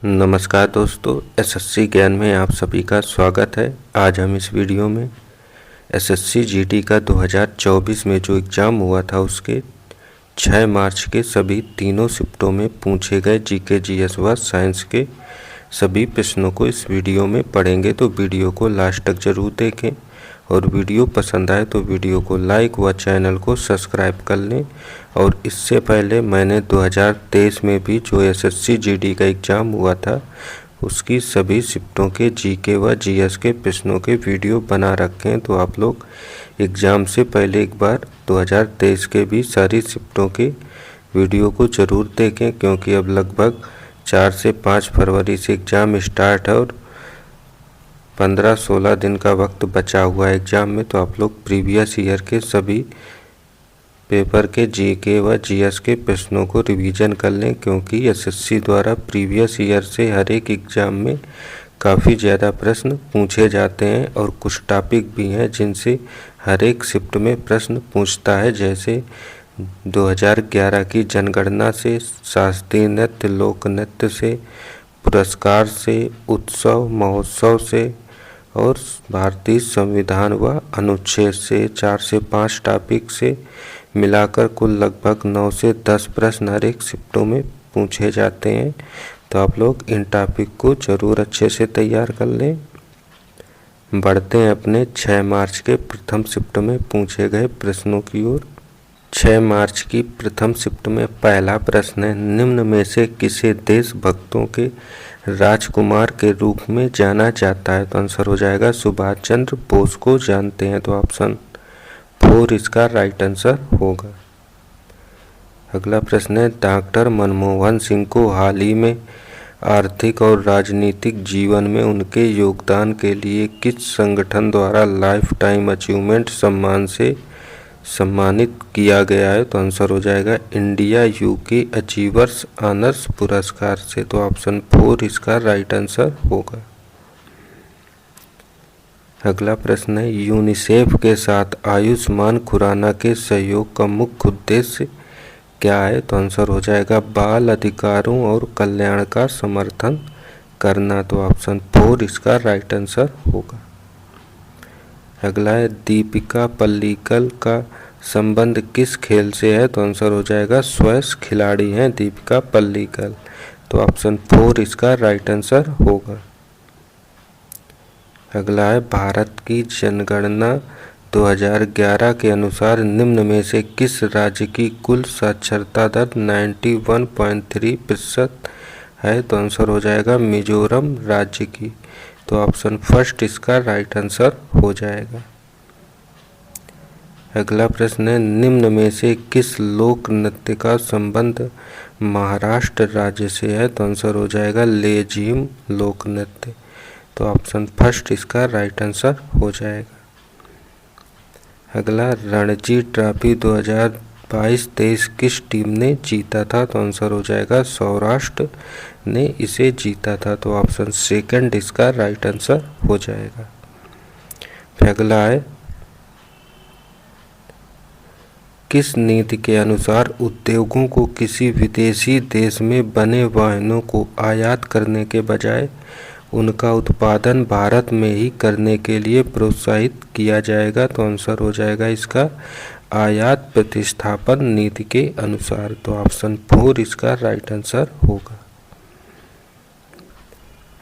नमस्कार दोस्तों, एसएससी ज्ञान में आप सभी का स्वागत है। आज हम इस वीडियो में एसएससी जीडी का 2024 में जो एग्ज़ाम हुआ था उसके 6 मार्च के सभी तीनों शिफ्टों में पूछे गए जीके जीएस व साइंस के सभी प्रश्नों को इस वीडियो में पढ़ेंगे। तो वीडियो को लास्ट तक ज़रूर देखें और वीडियो पसंद आए तो वीडियो को लाइक व चैनल को सब्सक्राइब कर लें। और इससे पहले मैंने 2023 में भी जो एसएससी जीडी का एग्ज़ाम हुआ था उसकी सभी शिफ्टों के जीके व जीएस के प्रश्नों के वीडियो बना रखे हैं। तो आप लोग एग्ज़ाम से पहले एक बार 2023 के भी सारी शिफ्टों के वीडियो को ज़रूर देखें, क्योंकि अब लगभग 4 से 5 फरवरी से एग्ज़ाम स्टार्ट है और 15-16 दिन का वक्त बचा हुआ है एग्ज़ाम में। तो आप लोग प्रीवियस ईयर के सभी पेपर के जीके व जीएस के प्रश्नों को रिवीजन कर लें, क्योंकि एसएससी द्वारा प्रीवियस ईयर से हर एक एग्ज़ाम में काफ़ी ज़्यादा प्रश्न पूछे जाते हैं और कुछ टॉपिक भी हैं जिनसे हर एक शिफ्ट में प्रश्न पूछता है, जैसे 2011 की जनगणना से, शास्त्रीय नृत्य लोक नृत्य से, पुरस्कार से, उत्सव महोत्सव से और भारतीय संविधान व अनुच्छेद से 4 से 5 टॉपिक से मिलाकर कुल लगभग 9 से 10 प्रश्न हर एक शिफ्टों में पूछे जाते हैं। तो आप लोग इन टॉपिक को ज़रूर अच्छे से तैयार कर लें। बढ़ते हैं अपने 6 मार्च के प्रथम शिफ्ट में पूछे गए प्रश्नों की ओर। 6 मार्च की प्रथम शिफ्ट में पहला प्रश्न है, निम्न में से किसे देशभक्तों के राजकुमार के रूप में जाना जाता है? तो आंसर हो जाएगा सुभाष चंद्र बोस को जानते हैं। तो ऑप्शन 4 इसका राइट आंसर होगा। अगला प्रश्न है, डॉक्टर मनमोहन सिंह को हाल ही में आर्थिक और राजनीतिक जीवन में उनके योगदान के लिए किस संगठन द्वारा लाइफ टाइम अचीवमेंट सम्मान से सम्मानित किया गया है? तो आंसर हो जाएगा इंडिया यूके अचीवर्स ऑनर्स पुरस्कार से। तो ऑप्शन 4 इसका राइट आंसर होगा। अगला प्रश्न है, यूनिसेफ के साथ आयुष्मान खुराना के सहयोग का मुख्य उद्देश्य क्या है? तो आंसर हो जाएगा बाल अधिकारों और कल्याण का समर्थन करना। तो ऑप्शन 4 इसका राइट आंसर होगा। अगला है, दीपिका पल्लिकल का संबंध किस खेल से है? तो आंसर हो जाएगा स्क्वैश खिलाड़ी हैं दीपिका पल्लिकल। तो ऑप्शन 4 इसका राइट आंसर होगा। अगला है, भारत की जनगणना 2011 के अनुसार निम्न में से किस राज्य की कुल साक्षरता दर 91.3% है? तो आंसर हो जाएगा मिजोरम राज्य की। तो ऑप्शन 1 इसका राइट आंसर हो जाएगा। अगला प्रश्न है, निम्न में से किस लोक नृत्य का संबंध महाराष्ट्र राज्य से है? तो आंसर हो जाएगा लेझिम लोक नृत्य। तो ऑप्शन 1 इसका राइट आंसर हो जाएगा। अगला, रणजी ट्रॉफी 2022-23 किस टीम ने जीता था? तो आंसर हो जाएगा सौराष्ट्र ने इसे जीता था। तो ऑप्शन 2 इसका राइट आंसर हो जाएगा। फिर अगला है, किस नीति के अनुसार उद्योगों को किसी विदेशी देश में बने वाहनों को आयात करने के बजाय उनका उत्पादन भारत में ही करने के लिए प्रोत्साहित किया जाएगा? तो आंसर हो जाएगा इसका आयात प्रतिस्थापन नीति के अनुसार। तो ऑप्शन 4 इसका राइट आंसर होगा।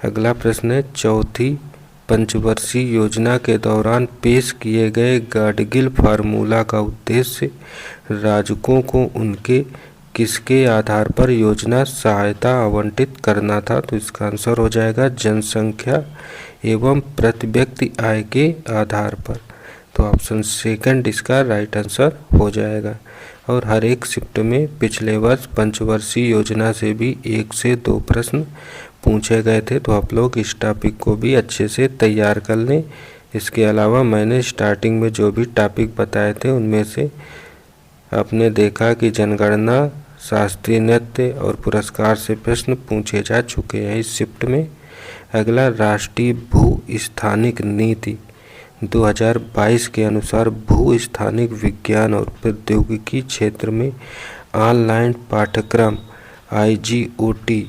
अगला प्रश्न है, चौथी पंचवर्षीय योजना के दौरान पेश किए गए गाडगिल फार्मूला का उद्देश्य राजकों को उनके किसके आधार पर योजना सहायता आवंटित करना था? तो इसका आंसर हो जाएगा जनसंख्या एवं प्रति व्यक्ति आय के आधार पर। तो ऑप्शन 2 इसका राइट आंसर हो जाएगा। और हर एक शिफ्ट में पिछले वर्ष पंचवर्षीय योजना से भी 1 से 2 प्रश्न पूछे गए थे। तो आप लोग इस टॉपिक को भी अच्छे से तैयार कर लें। इसके अलावा मैंने स्टार्टिंग में जो भी टॉपिक बताए थे उनमें से आपने देखा कि जनगणना, शास्त्रीय नृत्य और पुरस्कार से प्रश्न पूछे जा चुके हैं इस शिफ्ट में। अगला, राष्ट्रीय भू स्थानिक नीति 2022 के अनुसार भू स्थानिक विज्ञान और प्रौद्योगिकी क्षेत्र में ऑनलाइन पाठ्यक्रम IGOT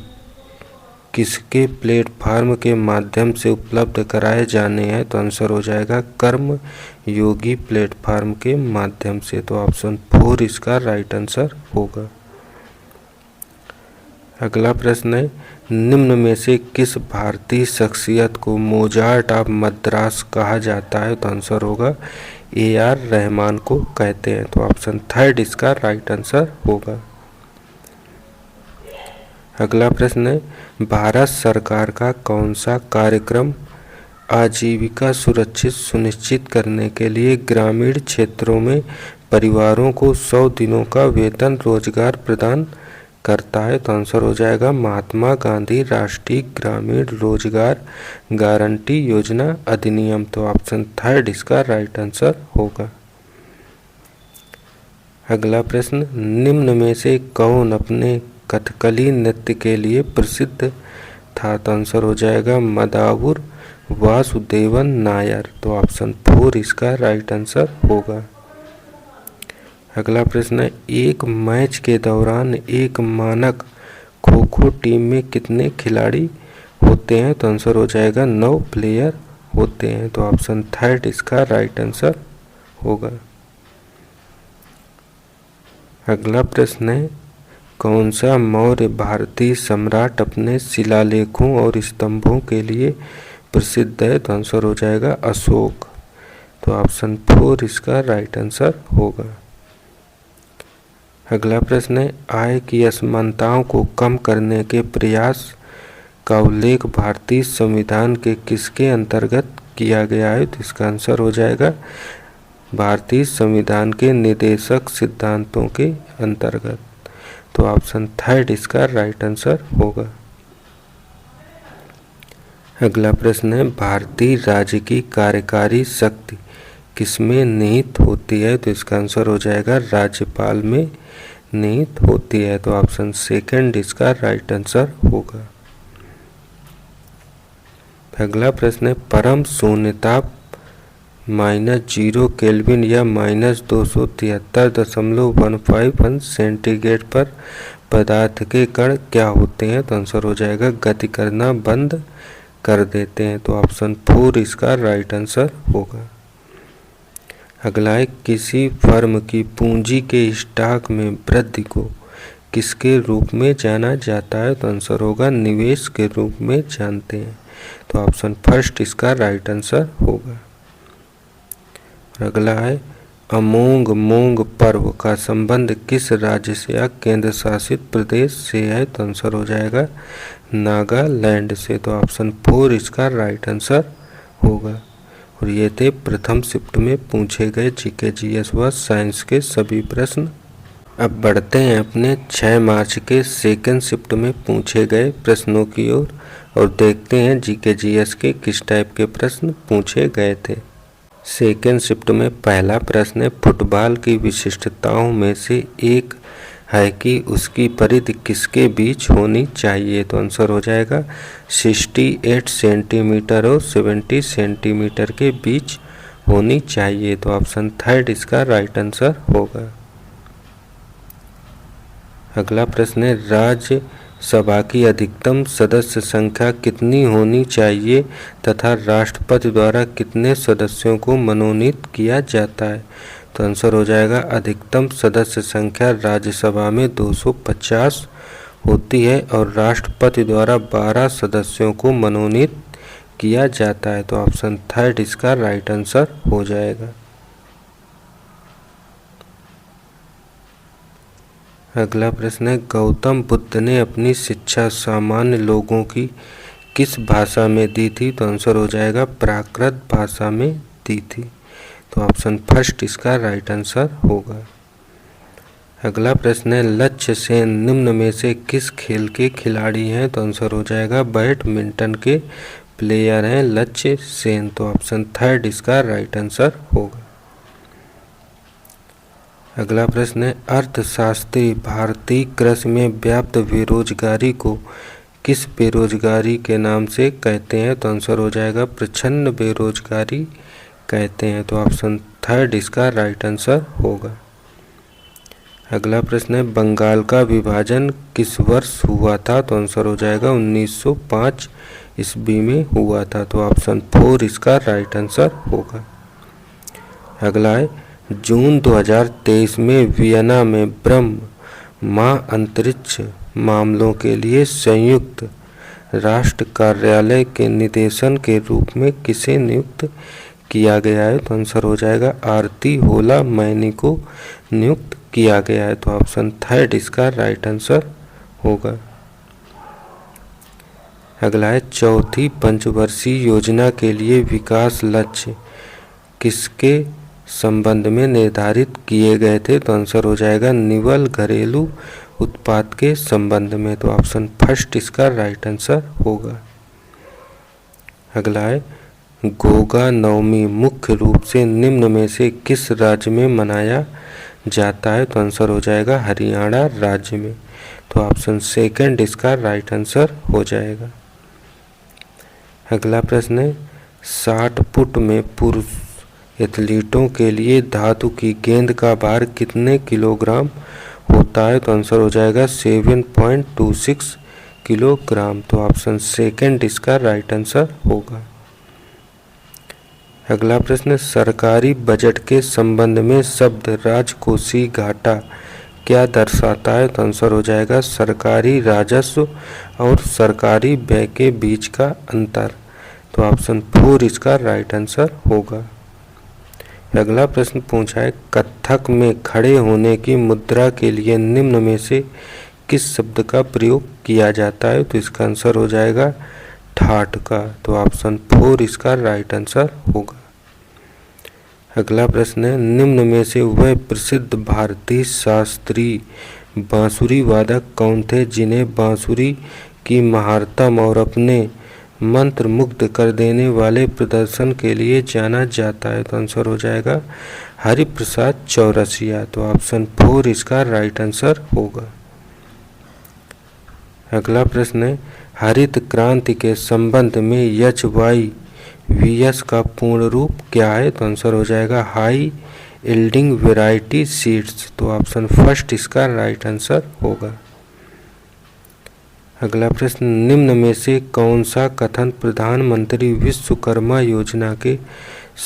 किसके प्लेटफार्म के माध्यम से उपलब्ध कराए जाने हैं? तो आंसर हो जाएगा कर्म योगी प्लेटफार्म के माध्यम से। तो ऑप्शन 4 इसका राइट आंसर होगा। अगला प्रश्न है, निम्न में से किस भारतीय शख्सियत को मोजार्ट ऑफ मद्रास कहा जाता है? तो आंसर होगा AR रहमान को कहते हैं। तो ऑप्शन 3 इसका राइट आंसर होगा। अगला प्रश्न है, भारत सरकार का कौन सा कार्यक्रम आजीविका सुनिश्चित करने के लिए ग्रामीण क्षेत्रों में परिवारों को 100 दिनों का वेतन रोजगार प्रदान करता है? तो आंसर हो जाएगा महात्मा गांधी राष्ट्रीय ग्रामीण रोजगार गारंटी योजना अधिनियम। तो ऑप्शन 3 इसका राइट आंसर होगा। अगला प्रश्न, निम्न में से कौन अपने कथकली नृत्य के लिए प्रसिद्ध था? तो आंसर हो जाएगा मदावुर वासुदेवन नायर। तो ऑप्शन 4 इसका राइट आंसर होगा। अगला प्रश्न है, एक मैच के दौरान एक मानक खो खो टीम में कितने खिलाड़ी होते हैं? तो आंसर हो जाएगा 9 प्लेयर होते हैं। तो ऑप्शन 3 इसका राइट आंसर होगा। अगला प्रश्न है, कौन सा मौर्य भारतीय सम्राट अपने शिलालेखों और स्तंभों के लिए प्रसिद्ध है? तो आंसर हो जाएगा अशोक। तो ऑप्शन 4 इसका राइट आंसर होगा। अगला प्रश्न है, आय की असमानताओं को कम करने के प्रयास का उल्लेख भारतीय संविधान के किसके अंतर्गत किया गया है? तो इसका आंसर हो जाएगा भारतीय संविधान के निर्देशक सिद्धांतों के अंतर्गत। तो ऑप्शन 3 इसका राइट आंसर होगा। अगला प्रश्न है, भारतीय राज्य की कार्यकारी शक्ति किसमें निहित होती है? तो इसका आंसर हो जाएगा राज्यपाल में निहित होती है। तो ऑप्शन 2 इसका राइट आंसर होगा। अगला प्रश्न है, परम शून्यताप -0 केल्विन या -273.15 सेंटीग्रेड पर पदार्थ के कण क्या होते हैं? तो आंसर हो जाएगा गति करना बंद कर देते हैं। तो ऑप्शन 4 इसका राइट आंसर होगा। अगला है, किसी फर्म की पूंजी के स्टॉक में वृद्धि को किसके रूप में जाना जाता है? तो आंसर होगा निवेश के रूप में जानते हैं। तो ऑप्शन 1 इसका राइट आंसर होगा। अगला है, अमोंग मोंग पर्व का संबंध किस राज्य से या केंद्र शासित प्रदेश से है? तो आंसर हो जाएगा नागालैंड से। तो ऑप्शन 4 इसका राइट आंसर होगा। और ये थे प्रथम शिफ्ट में पूछे गए जीके जीएस व साइंस के सभी प्रश्न। अब बढ़ते हैं अपने 6 मार्च के सेकंड शिफ्ट में पूछे गए प्रश्नों की ओर और देखते हैं जीके जीएस के किस टाइप के प्रश्न पूछे गए थे। सेकंड शिफ्ट में पहला प्रश्न है, फुटबॉल की विशिष्टताओं में से एक है कि उसकी परिधि किसके बीच होनी चाहिए? तो आंसर हो जाएगा 68 सेंटीमीटर और 70 सेंटीमीटर के बीच होनी चाहिए। तो ऑप्शन 3 इसका राइट आंसर होगा। अगला प्रश्न है, राज्यसभा की अधिकतम सदस्य संख्या कितनी होनी चाहिए तथा राष्ट्रपति द्वारा कितने सदस्यों को मनोनीत किया जाता है? तो आंसर हो जाएगा अधिकतम सदस्य संख्या राज्यसभा में 250 होती है और राष्ट्रपति द्वारा 12 सदस्यों को मनोनीत किया जाता है। तो ऑप्शन 3 इसका राइट आंसर हो जाएगा। अगला प्रश्न है, गौतम बुद्ध ने अपनी शिक्षा सामान्य लोगों की किस भाषा में दी थी? तो आंसर हो जाएगा प्राकृत भाषा में दी थी। तो ऑप्शन 1 इसका राइट आंसर होगा। अगला प्रश्न है, लक्ष्य सेन निम्न में से किस खेल के खिलाड़ी हैं? तो आंसर हो जाएगा बैडमिंटन के प्लेयर हैं लक्ष्य सेन। तो ऑप्शन 3 इसका राइट आंसर होगा। अगला प्रश्न है, अर्थशास्त्री भारतीय कृषि में व्याप्त बेरोजगारी को किस बेरोजगारी के नाम से कहते हैं? तो आंसर हो जाएगा प्रच्छन्न बेरोजगारी कहते हैं। तो ऑप्शन 3 इसका राइट आंसर होगा। अगला प्रश्न है बंगाल का विभाजन किस वर्ष हुआ था? तो आंसर हो जाएगा 1905 ईस्वी में हुआ था। तो ऑप्शन 4 इसका राइट आंसर होगा। अगला है जून 2023 में वियना में ब्रह्म महाअंतरिक्ष मामलों के लिए संयुक्त राष्ट्र कार्यालय के निदेशन के रूप में किसे नियुक्त किया गया है? तो आंसर हो जाएगा आरती होला मैनी को नियुक्त किया गया है। तो ऑप्शन 3 इसका राइट आंसर होगा। अगला है चौथी पंचवर्षीय योजना के लिए विकास लक्ष्य किसके संबंध में निर्धारित किए गए थे? तो आंसर हो जाएगा निवल घरेलू उत्पाद के संबंध में। तो ऑप्शन 1 इसका राइट आंसर होगा। अगला है गोगा नवमी मुख्य रूप से निम्न में से किस राज्य में मनाया जाता है? तो आंसर हो जाएगा हरियाणा राज्य में। तो ऑप्शन 2 इसका राइट आंसर हो जाएगा। अगला प्रश्न है 60 फुट में पुरुष एथलीटों के लिए धातु की गेंद का भार कितने किलोग्राम होता है? तो आंसर हो जाएगा 7.26 किलोग्राम। तो ऑप्शन 2 इसका राइट आंसर होगा। अगला प्रश्न सरकारी बजट के संबंध में शब्द राजकोषीय घाटा क्या दर्शाता है? तो आंसर हो जाएगा सरकारी राजस्व और सरकारी व्यय के बीच का अंतर। तो ऑप्शन 4 इसका राइट आंसर होगा। अगला प्रश्न पूछा है कथक में खड़े होने की मुद्रा के लिए निम्न में से किस शब्द का प्रयोग किया जाता है? तो इसका आंसर हो जाएगा ठाठ का। तो ऑप्शन 4 इसका राइट आंसर होगा। अगला प्रश्न है निम्न में से वह प्रसिद्ध भारतीय शास्त्रीय बांसुरी वादक कौन थे जिन्हें बांसुरी की महारतम और अपने मंत्र मुग्ध कर देने वाले प्रदर्शन के लिए जाना जाता है? तो आंसर हो जाएगा हरिप्रसाद चौरसिया। तो ऑप्शन 4 इसका राइट आंसर होगा। अगला प्रश्न है हरित क्रांति के संबंध में HYVS का पूर्ण रूप क्या है? तो आंसर हो जाएगा हाई यील्डिंग वैरायटी सीड्स। तो ऑप्शन 1 इसका राइट आंसर होगा। अगला प्रश्न निम्न में से कौन सा कथन प्रधानमंत्री विश्वकर्मा योजना के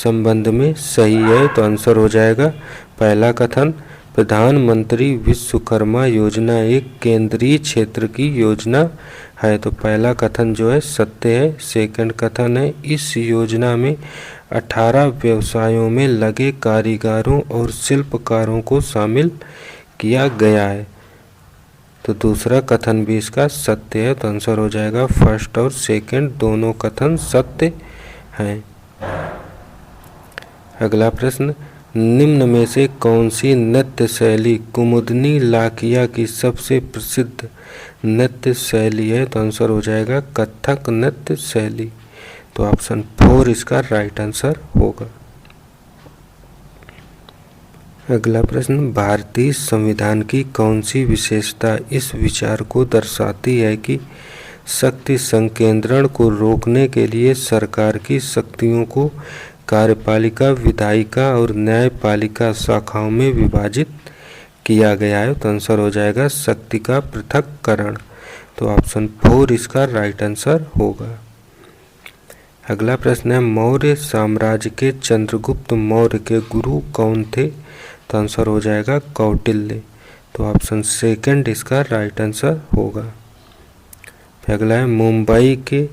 संबंध में सही है? तो आंसर हो जाएगा पहला कथन प्रधानमंत्री विश्वकर्मा योजना एक केंद्रीय क्षेत्र की योजना है। तो पहला कथन जो है सत्य है। सेकंड कथन है इस योजना में 18 व्यवसायों में लगे कारीगरों और शिल्पकारों को शामिल किया गया है। तो दूसरा कथन भी इसका सत्य है। तो आंसर हो जाएगा फर्स्ट और सेकंड दोनों कथन सत्य हैं। अगला प्रश्न निम्न में से कौन सी नृत्य शैली कुमुदनी लाकिया की सबसे प्रसिद्ध नृत्य शैली है? तो आंसर हो जाएगा कथक नृत्य शैली। तो ऑप्शन 4 इसका राइट आंसर होगा। अगला प्रश्न भारतीय संविधान की कौन सी विशेषता इस विचार को दर्शाती है कि शक्ति संकेंद्रण को रोकने के लिए सरकार की शक्तियों को कार्यपालिका विधायिका और न्यायपालिका शाखाओं में विभाजित किया गया है? तो आंसर हो जाएगा शक्ति का पृथक्करण। तो ऑप्शन 4 इसका राइट आंसर होगा। अगला प्रश्न है मौर्य साम्राज्य के चंद्रगुप्त मौर्य के गुरु कौन थे? तो आंसर हो जाएगा कौटिल्य। तो ऑप्शन 2 इसका राइट आंसर होगा। अगला है मुंबई के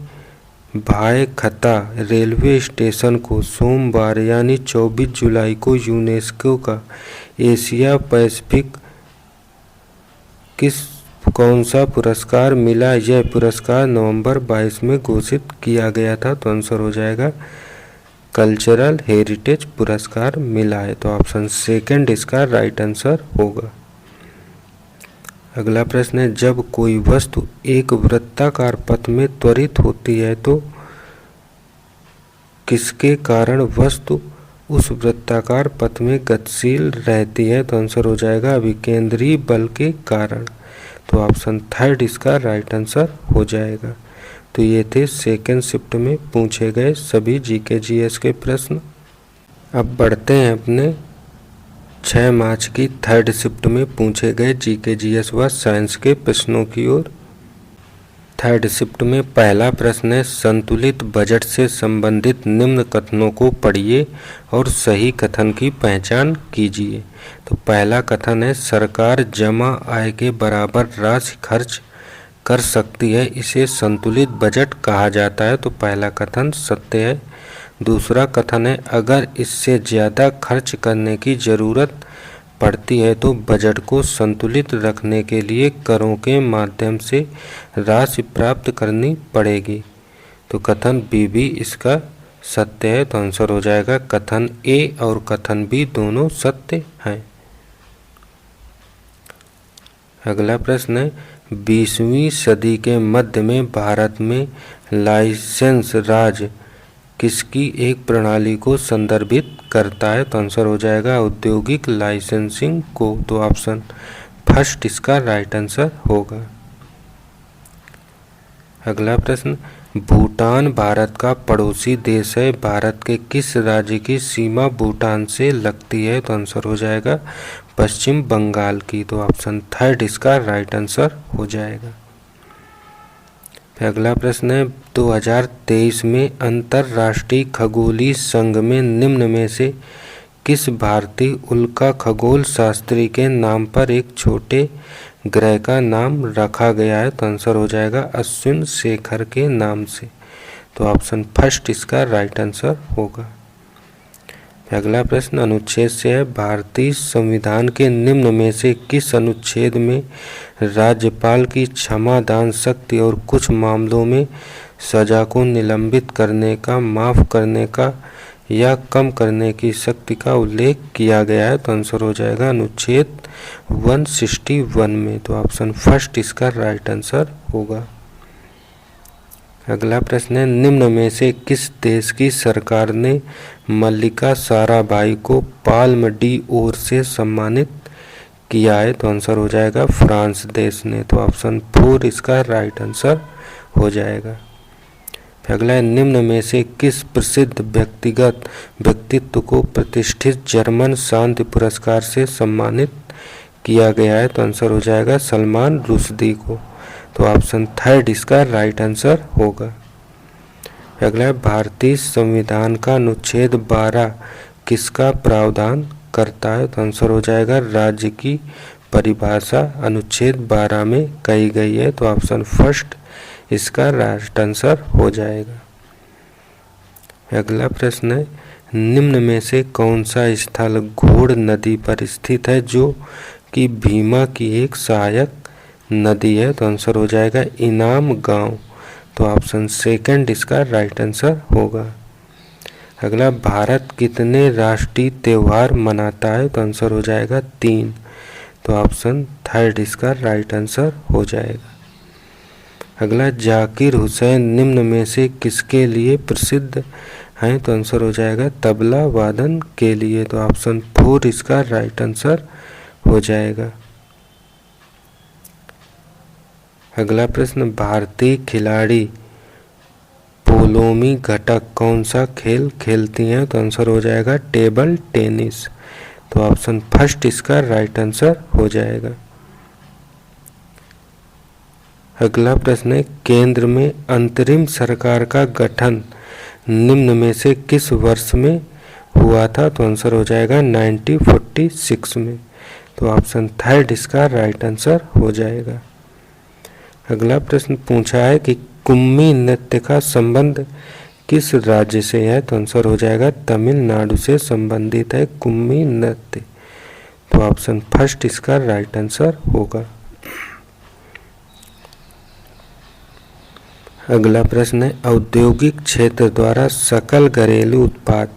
भायखता रेलवे स्टेशन को सोमवार यानी 24 जुलाई को यूनेस्को का एशिया पैसिफिक कौन सा पुरस्कार मिला? यह पुरस्कार नवंबर 22 में घोषित किया गया था। तो आंसर हो जाएगा कल्चरल हेरिटेज पुरस्कार मिला है। तो ऑप्शन 2 इसका राइट आंसर होगा। अगला प्रश्न है जब कोई वस्तु एक वृत्ताकार पथ में त्वरित होती है तो किसके कारण वस्तु उस वृत्ताकार पथ में गतिशील रहती है? तो आंसर हो जाएगा अभिकेंद्रीय बल के कारण। तो ऑप्शन 3 इसका राइट आंसर हो जाएगा। तो ये थे सेकेंड शिफ्ट में पूछे गए सभी GK GS के प्रश्न। अब बढ़ते हैं अपने 6 मार्च की थर्ड शिफ्ट में पूछे गए जीके जीएस व साइंस के प्रश्नों की ओर। थर्ड शिफ्ट में पहला प्रश्न है, संतुलित बजट से संबंधित निम्न कथनों को पढ़िए और सही कथन की पहचान कीजिए। तो पहला कथन है, सरकार जमा आय के बराबर राशि खर्च कर सकती है, इसे संतुलित बजट कहा जाता है। तो पहला कथन सत्य है। दूसरा कथन है, अगर इससे ज़्यादा खर्च करने की ज़रूरत पड़ती है तो बजट को संतुलित रखने के लिए करों के माध्यम से राशि प्राप्त करनी पड़ेगी। तो कथन बी भी इसका सत्य है। तो आंसर हो जाएगा कथन ए और कथन बी दोनों सत्य हैं। अगला प्रश्न है, 20वीं सदी के मध्य में भारत में लाइसेंस राज किसकी एक प्रणाली को संदर्भित करता है? तो आंसर हो जाएगा औद्योगिक लाइसेंसिंग को। तो ऑप्शन फर्स्ट इसका राइट आंसर होगा। अगला प्रश्न, भूटान भारत का पड़ोसी देश है, भारत के किस राज्य की सीमा भूटान से लगती है? तो आंसर हो जाएगा पश्चिम बंगाल की। तो ऑप्शन थर्ड इसका राइट आंसर हो जाएगा। अगला प्रश्न है, 2023 में अंतर्राष्ट्रीय खगोलीय संघ में निम्न में से किस भारतीय उल्का खगोल शास्त्री के नाम पर एक छोटे ग्रह का नाम रखा गया है? तो आंसर हो जाएगा अश्विन शेखर के नाम से। तो ऑप्शन फर्स्ट इसका राइट आंसर होगा। अगला प्रश्न अनुच्छेद से है, भारतीय संविधान के निम्न में से किस अनुच्छेद में राज्यपाल की क्षमा दान शक्ति और कुछ मामलों में सजा को निलंबित करने का, माफ करने का या कम करने की शक्ति का उल्लेख किया गया है? तो आंसर हो जाएगा अनुच्छेद 161 में। तो ऑप्शन फर्स्ट इसका राइट आंसर होगा। अगला प्रश्न है, निम्न में से किस देश की सरकार ने मल्लिका साराभाई को पाल्म डी ओर से सम्मानित किया है? तो आंसर हो जाएगा फ्रांस देश ने। तो ऑप्शन 4 इसका राइट आंसर हो जाएगा। अगला है, निम्न में से किस प्रसिद्ध व्यक्तित्व को प्रतिष्ठित जर्मन शांति पुरस्कार से सम्मानित किया गया है? तो आंसर हो जाएगा सलमान रुश्दी को। तो ऑप्शन थर्ड इसका राइट आंसर होगा। अगला है, भारतीय संविधान का अनुच्छेद 12 किसका प्रावधान करता है? तो आंसर हो जाएगा राज्य की परिभाषा अनुच्छेद 12 में कही गई है। तो ऑप्शन फर्स्ट इसका राइट आंसर हो जाएगा। अगला प्रश्न है, निम्न में से कौन सा स्थल घोड़ नदी पर स्थित है जो कि भीमा की एक सहायक नदी है? तो आंसर हो जाएगा इनाम गांव। तो ऑप्शन सेकंड इसका राइट आंसर होगा। अगला, भारत कितने राष्ट्रीय त्योहार मनाता है? तो आंसर हो जाएगा 3। तो ऑप्शन थर्ड इसका राइट आंसर हो जाएगा। अगला, जाकिर हुसैन निम्न में से किसके लिए प्रसिद्ध हैं? तो आंसर हो जाएगा तबला वादन के लिए। तो ऑप्शन 4 इसका राइट आंसर हो जाएगा। अगला प्रश्न, भारतीय खिलाड़ी पोलोमी घटक कौन सा खेल खेलती हैं? तो आंसर हो जाएगा टेबल टेनिस। तो ऑप्शन फर्स्ट इसका राइट आंसर हो जाएगा। अगला प्रश्न है, केंद्र में अंतरिम सरकार का गठन निम्न में से किस वर्ष में हुआ था? तो आंसर हो जाएगा 1946 में। तो ऑप्शन थर्ड इसका राइट आंसर हो जाएगा। अगला प्रश्न पूछा है कि कुम्मी नृत्य का संबंध किस राज्य से है? तो आंसर हो जाएगा तमिलनाडु से संबंधित है कुम्मी नृत्य। तो ऑप्शन फर्स्ट इसका राइट आंसर होगा। अगला प्रश्न है, औद्योगिक क्षेत्र द्वारा सकल घरेलू उत्पाद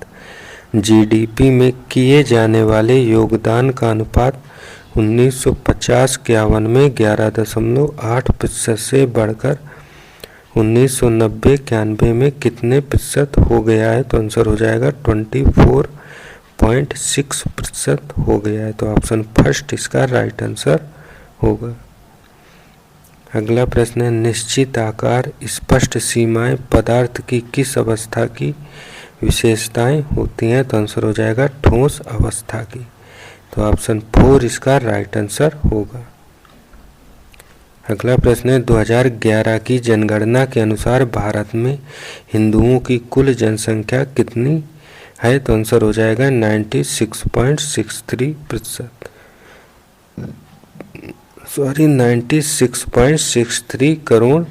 जीडीपी में किए जाने वाले योगदान का अनुपात 1950-51 में 11.8% से बढ़कर 1990-91 में कितने प्रतिशत हो गया है? तो आंसर हो जाएगा 24.6% हो गया है। तो ऑप्शन फर्स्ट इसका राइट आंसर होगा। अगला प्रश्न है, निश्चित आकार स्पष्ट सीमाएं पदार्थ की किस अवस्था की विशेषताएं होती हैं? तो आंसर हो जाएगा ठोस अवस्था की। तो तो ऑप्शन 4 इसका राइट आंसर होगा। अगला प्रश्न है 2011 की जनगणना के अनुसार भारत में हिंदुओं की कुल जनसंख्या कितनी है? तो आंसर हो जाएगा 96.63%, 96.63 करोड़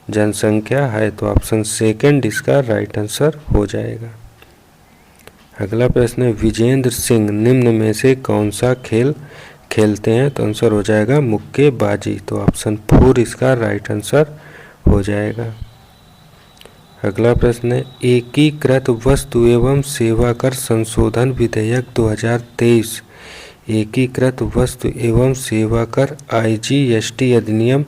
जनसंख्या है। तो ऑप्शन सेकंड इसका राइट आंसर हो जाएगा। अगला प्रश्न है विजेंद्र सिंह निम्न में से कौन सा खेल खेलते हैं? तो आंसर हो जाएगा मुक्केबाजी। तो ऑप्शन 4 इसका राइट आंसर हो जाएगा। अगला प्रश्न है एकीकृत वस्तु एवं सेवा कर संशोधन विधेयक 2023 एकीकृत वस्तु एवं सेवा कर IGST अधिनियम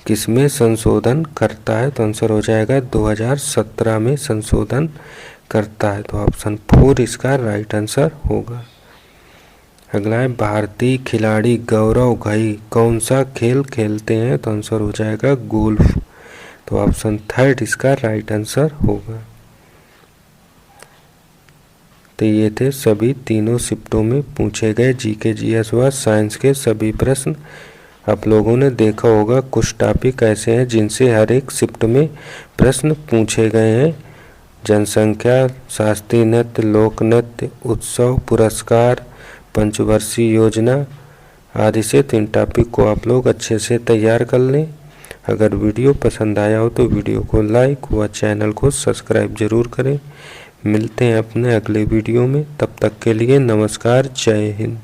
किसमें संशोधन करता है? तो आंसर हो जाएगा 2017 में संशोधन करता है। तो ऑप्शन 4 इसका राइट आंसर होगा। अगला है भारतीय खिलाड़ी गौरव घई कौन सा खेल खेलते हैं? तो आंसर हो जाएगा गोल्फ। तो ऑप्शन 3 इसका राइट आंसर होगा। तो ये थे सभी तीनों शिफ्टों में पूछे गए जीके जीएस व साइंस के सभी प्रश्न। आप लोगों ने देखा होगा कुछ टॉपिक ऐसे हैं जिनसे हर एक शिफ्ट में प्रश्न पूछे गए हैं। जनसंख्या, शास्त्रीय नृत्य, लोक नृत्य, उत्सव, पुरस्कार, पंचवर्षीय योजना आदि से 3 टॉपिक को आप लोग अच्छे से तैयार कर लें। अगर वीडियो पसंद आया हो तो वीडियो को लाइक व चैनल को सब्सक्राइब जरूर करें। मिलते हैं अपने अगले वीडियो में, तब तक के लिए नमस्कार, जय हिंद।